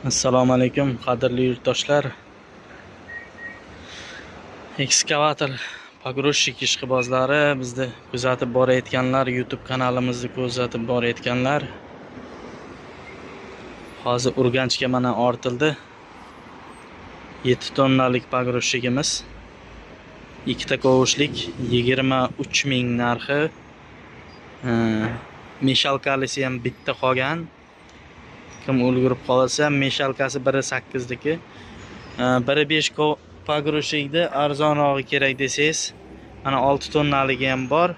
Assalomu alaykum qadrli yurtdoshlar. Ekskavator pogrushik ishqibozlari bizni kuzatib borayotganlar, YouTube kanalimizni kuzatib borayotganlar. Hozir Urganchga mana ortildi. 7 tonnalik pogrushigimiz. Ikkita kovushlik 23 ming narxi. Meshalkalisi ham bitta qolgan. Kim ulgurib qolsa, meshalkasi 1.8 diki. 1.5 pogrushikda arzonrog'i kerak desangiz, mana 6 tonnaligi ham bor.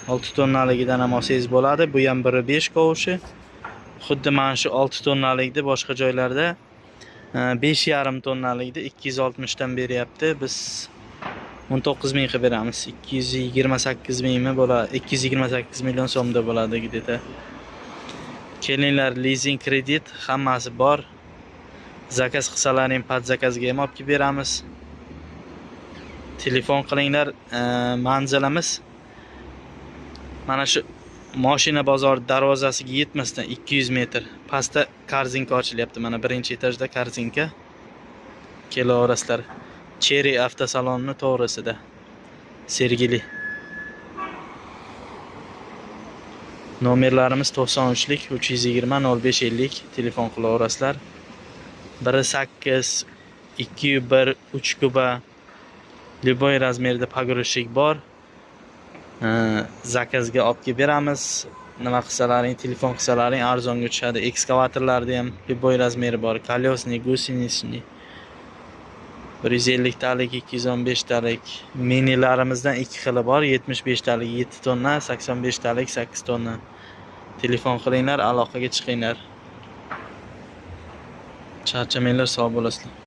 6 tonnaligidan ham olsangiz bo'ladi. Bu ham 1.5 kovushi. Xuddi mana shu 6 tonnalikda boshqa joylarda 5.5 tonnalikda 260 dan beryapti. Biz 19 ming qilib beramiz. 228 mingmi bo'ladi? 228 million so'mda bo'ladi gideta. Kelinglar, leasing kredit hammasi bor. Zakaz qilsalaring pad zakazga ham olib beramiz. Telefon qilinglar. Manzilimiz mana shu mashina bozor darvozasiga yetmasdan 200 metr pastda korzinka ochilyapti. Mana birinchi etajda korzinka. Kelaverasizlar. Cherry avtosalonni to'g'risida. Sergeli. Nomerlarimiz 93lik 320 0550 telefon qilaverasizlar. 1.8, 2.1, 3 kuba любой razmerda pogrushik bor. Zakazga olib beramiz. Nima qilsalaring, telefon qilsalaring arzonga tushadi. Ekskavatorlarda ham любой razmeri bor. Колесный, гусеничный. 150 talik, 215 talik. Minilarimizdan 2 xili bor. 75 talik 7 tonna, 85 talik 8 tonna. Telefon qilinglar, aloqaga chiqinglar. Charchamanglar, sog' bo'lasizlar.